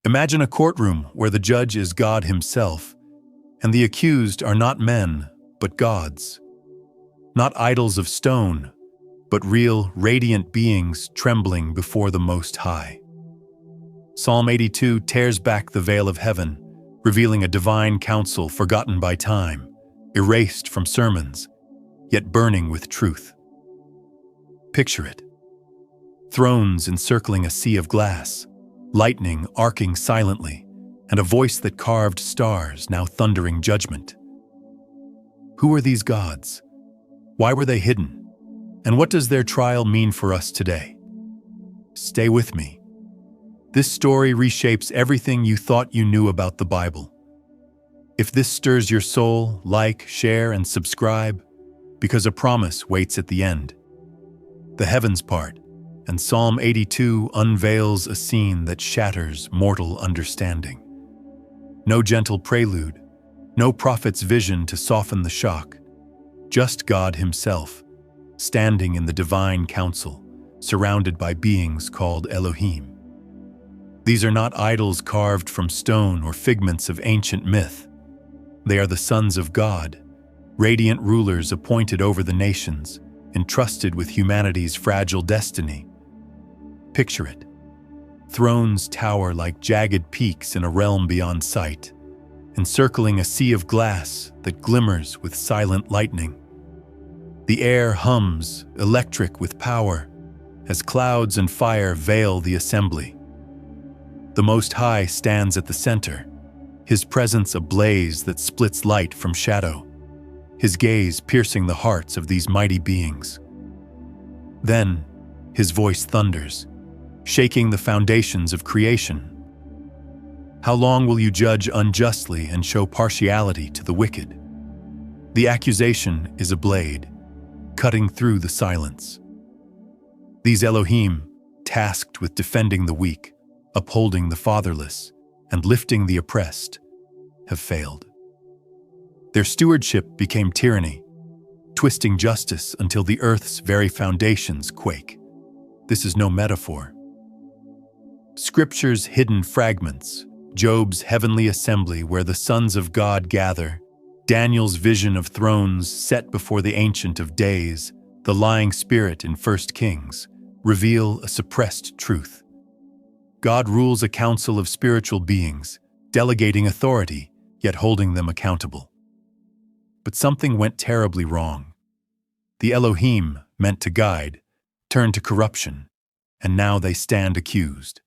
Imagine a courtroom where the judge is God himself, and the accused are not men, but gods. Not idols of stone, but real, radiant beings trembling before the Most High. Psalm 82 tears back the veil of heaven, revealing a divine council forgotten by time, erased from sermons, yet burning with truth. Picture it. Thrones encircling a sea of glass, lightning arcing silently, and a voice that carved stars now thundering judgment. Who are these gods? Why were they hidden? And what does their trial mean for us today? Stay with me. This story reshapes everything you thought you knew about the Bible. If this stirs your soul, like, share, and subscribe, because a promise waits at the end. The heavens part, and Psalm 82 unveils a scene that shatters mortal understanding. No gentle prelude, no prophet's vision to soften the shock, just God himself, standing in the divine council, surrounded by beings called Elohim. These are not idols carved from stone or figments of ancient myth. They are the sons of God, radiant rulers appointed over the nations, entrusted with humanity's fragile destiny. Picture it. Thrones tower like jagged peaks in a realm beyond sight, encircling a sea of glass that glimmers with silent lightning. The air hums, electric with power, as clouds and fire veil the assembly. The Most High stands at the center, his presence a blaze that splits light from shadow, his gaze piercing the hearts of these mighty beings. Then, his voice thunders, shaking the foundations of creation. How long will you judge unjustly and show partiality to the wicked? The accusation is a blade, cutting through the silence. These Elohim, tasked with defending the weak, upholding the fatherless, and lifting the oppressed, have failed. Their stewardship became tyranny, twisting justice until the earth's very foundations quake. This is no metaphor. Scripture's hidden fragments, Job's heavenly assembly where the sons of God gather, Daniel's vision of thrones set before the Ancient of Days, the lying spirit in 1 Kings, reveal a suppressed truth. God rules a council of spiritual beings, delegating authority, yet holding them accountable. But something went terribly wrong. The Elohim, meant to guide, turned to corruption, and now they stand accused.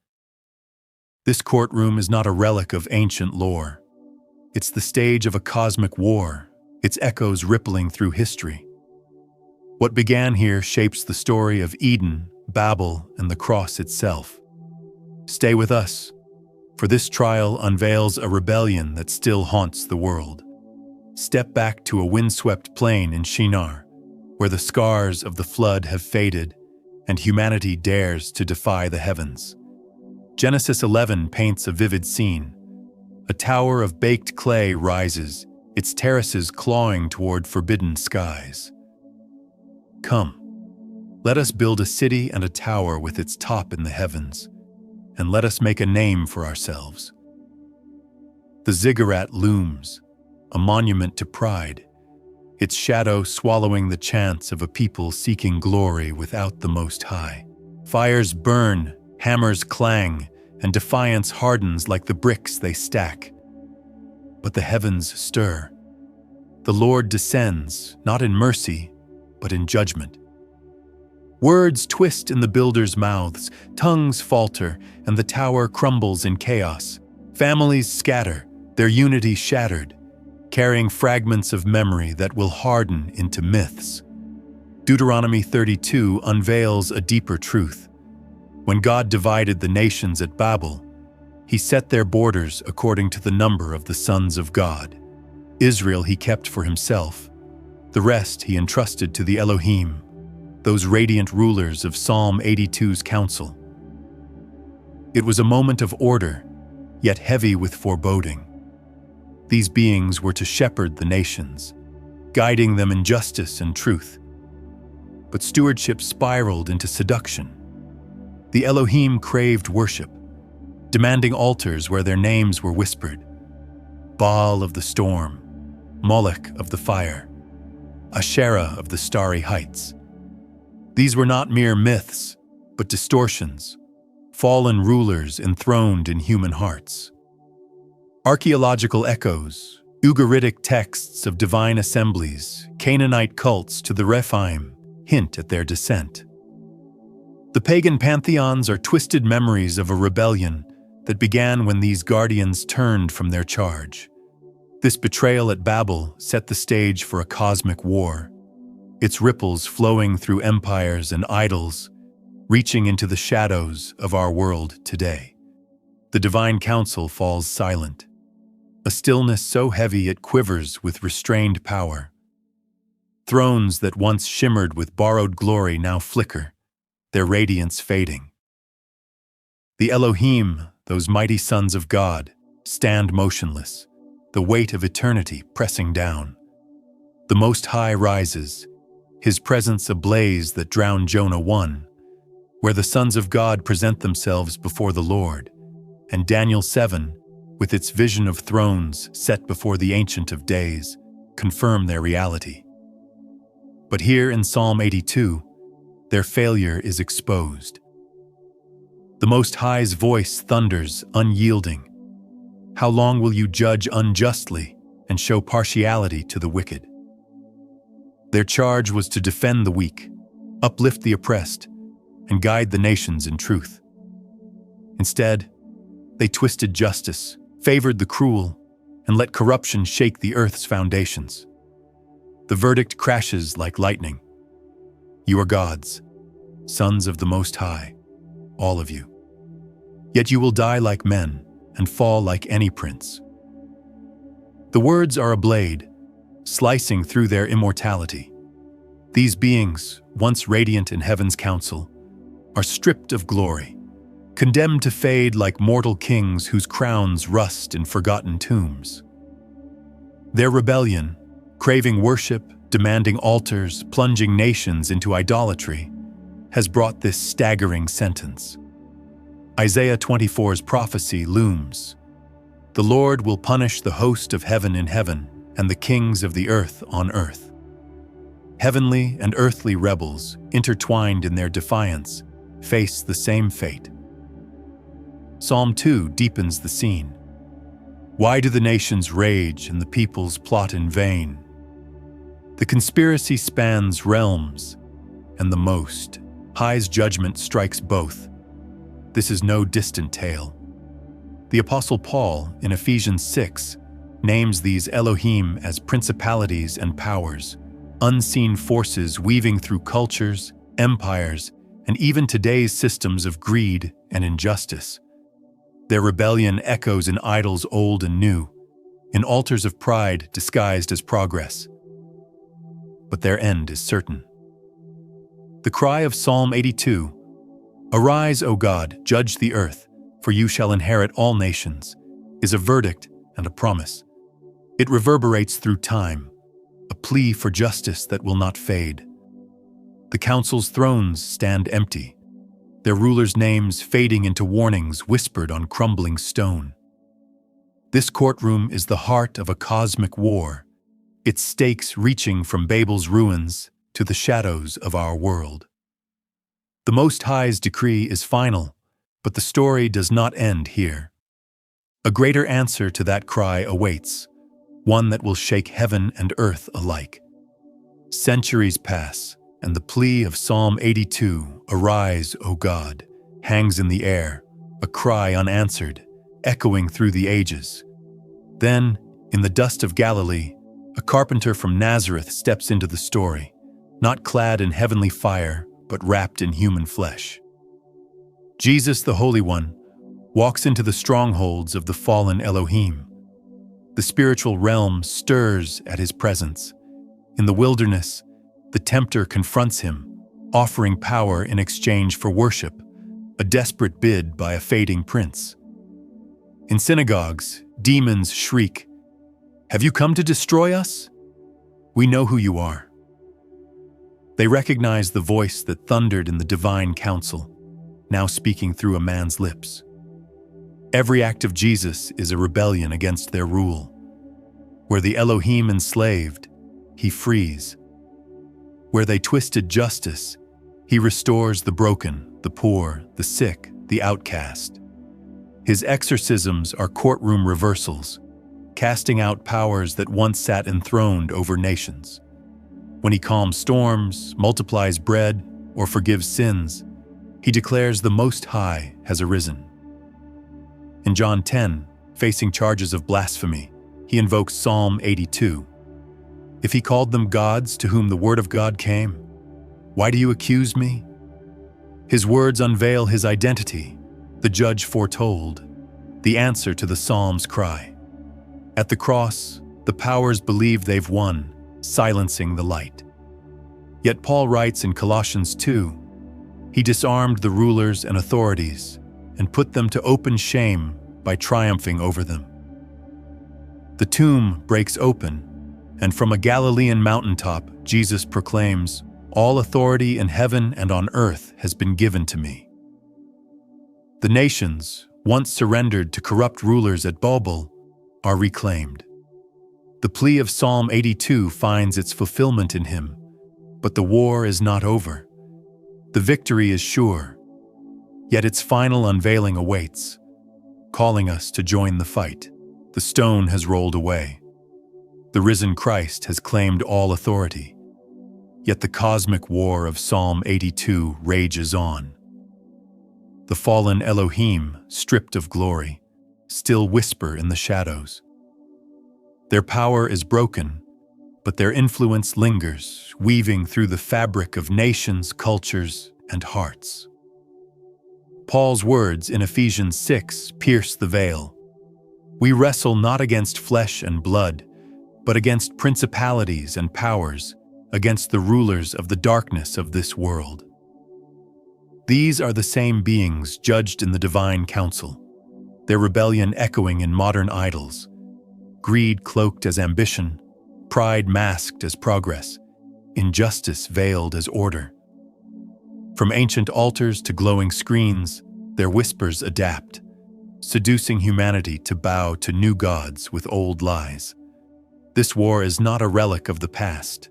This courtroom is not a relic of ancient lore. It's the stage of a cosmic war, its echoes rippling through history. What began here shapes the story of Eden, Babel, and the cross itself. Stay with us, for this trial unveils a rebellion that still haunts the world. Step back to a windswept plain in Shinar, where the scars of the flood have faded and humanity dares to defy the heavens. Genesis 11 paints a vivid scene. A tower of baked clay rises, its terraces clawing toward forbidden skies. Come, let us build a city and a tower with its top in the heavens, and let us make a name for ourselves. The ziggurat looms, a monument to pride, its shadow swallowing the chants of a people seeking glory without the Most High. Fires burn, hammers clang, and defiance hardens like the bricks they stack. But the heavens stir. The Lord descends, not in mercy, but in judgment. Words twist in the builders' mouths, tongues falter, and the tower crumbles in chaos. Families scatter, their unity shattered, carrying fragments of memory that will harden into myths. Deuteronomy 32 unveils a deeper truth. When God divided the nations at Babel, he set their borders according to the number of the sons of God. Israel he kept for himself. The rest he entrusted to the Elohim, those radiant rulers of Psalm 82's council. It was a moment of order, yet heavy with foreboding. These beings were to shepherd the nations, guiding them in justice and truth. But stewardship spiraled into seduction. The Elohim craved worship, demanding altars where their names were whispered. Baal of the storm, Moloch of the fire, Asherah of the starry heights. These were not mere myths, but distortions, fallen rulers enthroned in human hearts. Archaeological echoes, Ugaritic texts of divine assemblies, Canaanite cults to the Rephaim hint at their descent. The pagan pantheons are twisted memories of a rebellion that began when these guardians turned from their charge. This betrayal at Babel set the stage for a cosmic war, its ripples flowing through empires and idols, reaching into the shadows of our world today. The divine council falls silent, a stillness so heavy it quivers with restrained power. Thrones that once shimmered with borrowed glory now flicker, their radiance fading. The Elohim, those mighty sons of God, stand motionless, the weight of eternity pressing down. The Most High rises, his presence a blaze that drowned Jonah 1, where the sons of God present themselves before the Lord, and Daniel 7, with its vision of thrones set before the Ancient of Days, confirm their reality. But here in Psalm 82, their failure is exposed. The Most High's voice thunders, unyielding. How long will you judge unjustly and show partiality to the wicked? Their charge was to defend the weak, uplift the oppressed, and guide the nations in truth. Instead, they twisted justice, favored the cruel, and let corruption shake the earth's foundations. The verdict crashes like lightning. You are gods, sons of the Most High, all of you. Yet you will die like men and fall like any prince. The words are a blade, slicing through their immortality. These beings, once radiant in heaven's council, are stripped of glory, condemned to fade like mortal kings whose crowns rust in forgotten tombs. Their rebellion, craving worship, demanding altars, plunging nations into idolatry, has brought this staggering sentence. Isaiah 24's prophecy looms. The Lord will punish the host of heaven in heaven and the kings of the earth on earth. Heavenly and earthly rebels, intertwined in their defiance, face the same fate. Psalm 2 deepens the scene. Why do the nations rage and the peoples plot in vain? The conspiracy spans realms, and the Most High's judgment strikes both. This is no distant tale. The Apostle Paul, in Ephesians 6, names these Elohim as principalities and powers, unseen forces weaving through cultures, empires, and even today's systems of greed and injustice. Their rebellion echoes in idols old and new, in altars of pride disguised as progress. But their end is certain. The cry of Psalm 82, "Arise, O God, judge the earth, for you shall inherit all nations," is a verdict and a promise. It reverberates through time, a plea for justice that will not fade. The council's thrones stand empty, their rulers' names fading into warnings whispered on crumbling stone. This courtroom is the heart of a cosmic war, its stakes reaching from Babel's ruins to the shadows of our world. The Most High's decree is final, but the story does not end here. A greater answer to that cry awaits, one that will shake heaven and earth alike. Centuries pass, and the plea of Psalm 82, "Arise, O God," hangs in the air, a cry unanswered, echoing through the ages. Then, in the dust of Galilee, a carpenter from Nazareth steps into the story, not clad in heavenly fire, but wrapped in human flesh. Jesus, the Holy One, walks into the strongholds of the fallen Elohim. The spiritual realm stirs at his presence. In the wilderness, the tempter confronts him, offering power in exchange for worship, a desperate bid by a fading prince. In synagogues, demons shriek, "Have you come to destroy us? We know who you are." They recognize the voice that thundered in the divine council, now speaking through a man's lips. Every act of Jesus is a rebellion against their rule. Where the Elohim enslaved, he frees. Where they twisted justice, he restores the broken, the poor, the sick, the outcast. His exorcisms are courtroom reversals, casting out powers that once sat enthroned over nations. When he calms storms, multiplies bread, or forgives sins, he declares the Most High has arisen. In John 10, facing charges of blasphemy, he invokes Psalm 82. If he called them gods to whom the word of God came, why do you accuse me? His words unveil his identity, the judge foretold, the answer to the psalm's cry. At the cross, the powers believe they've won, silencing the light. Yet Paul writes in Colossians 2, he disarmed the rulers and authorities and put them to open shame by triumphing over them. The tomb breaks open, and from a Galilean mountaintop, Jesus proclaims, "All authority in heaven and on earth has been given to me." The nations, once surrendered to corrupt rulers at Babel, are reclaimed. The plea of Psalm 82 finds its fulfillment in him, but the war is not over. The victory is sure, yet its final unveiling awaits, calling us to join the fight. The stone has rolled away. The risen Christ has claimed all authority, yet the cosmic war of Psalm 82 rages on. The fallen Elohim, stripped of glory, still whisper in the shadows. Their power is broken, but their influence lingers, weaving through the fabric of nations, cultures, and hearts. Paul's words in Ephesians 6 pierce the veil. We wrestle not against flesh and blood, but against principalities and powers, against the rulers of the darkness of this world. These are the same beings judged in the divine council, their rebellion echoing in modern idols, greed cloaked as ambition, pride masked as progress, injustice veiled as order. From ancient altars to glowing screens, their whispers adapt, seducing humanity to bow to new gods with old lies. This war is not a relic of the past.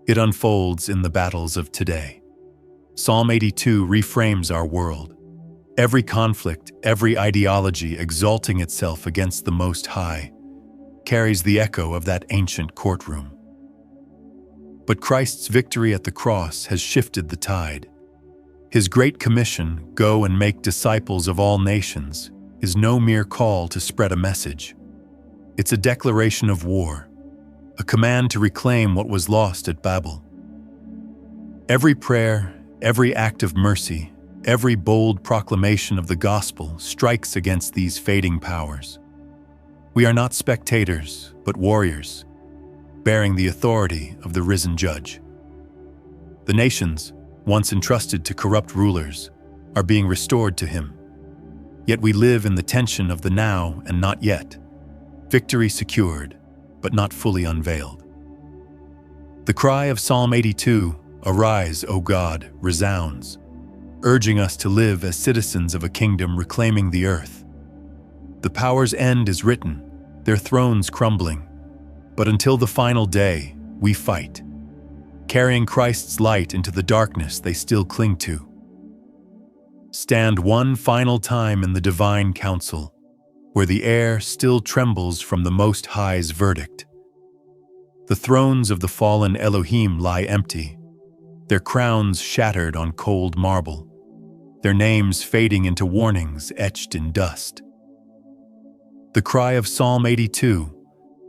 It unfolds in the battles of today. Psalm 82 reframes our world. Every conflict, every ideology exalting itself against the Most High, carries the echo of that ancient courtroom. But Christ's victory at the cross has shifted the tide. His great commission, go and make disciples of all nations, is no mere call to spread a message. It's a declaration of war, a command to reclaim what was lost at Babel. Every prayer, every act of mercy, every bold proclamation of the gospel strikes against these fading powers. We are not spectators, but warriors, bearing the authority of the risen judge. The nations, once entrusted to corrupt rulers, are being restored to him. Yet we live in the tension of the now and not yet, victory secured, but not fully unveiled. The cry of Psalm 82, "Arise, O God," resounds, urging us to live as citizens of a kingdom reclaiming the earth. The power's end is written, their thrones crumbling, but until the final day, we fight, carrying Christ's light into the darkness they still cling to. Stand one final time in the divine council, where the air still trembles from the Most High's verdict. The thrones of the fallen Elohim lie empty, their crowns shattered on cold marble, their names fading into warnings etched in dust. The cry of Psalm 82,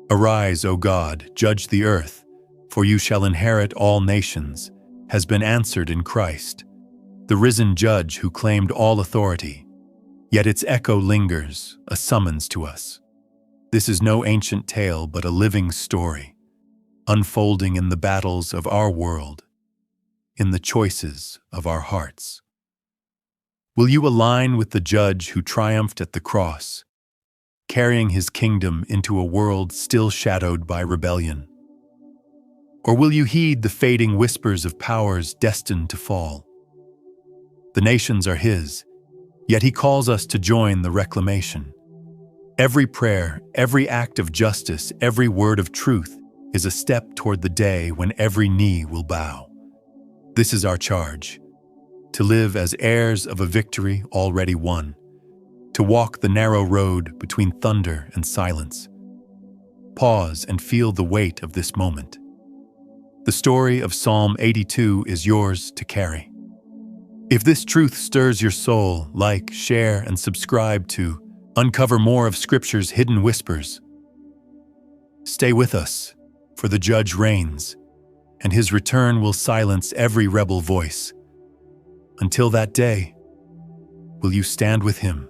"Arise, O God, judge the earth, for you shall inherit all nations," has been answered in Christ, the risen judge who claimed all authority. Yet its echo lingers, a summons to us. This is no ancient tale, but a living story, unfolding in the battles of our world, in the choices of our hearts. Will you align with the judge who triumphed at the cross, carrying his kingdom into a world still shadowed by rebellion? Or will you heed the fading whispers of powers destined to fall? The nations are his, Yet he calls us to join the reclamation. Every prayer, every act of justice, every word of truth is a step toward the day when every knee will bow. This is our charge: to live as heirs of a victory already won, to walk the narrow road between thunder and silence. Pause and feel the weight of this moment. The story of Psalm 82 is yours to carry. If this truth stirs your soul, like, share, and subscribe to uncover more of Scripture's hidden whispers. Stay with us, for the Judge reigns, and his return will silence every rebel voice. Until that day, will you stand with him?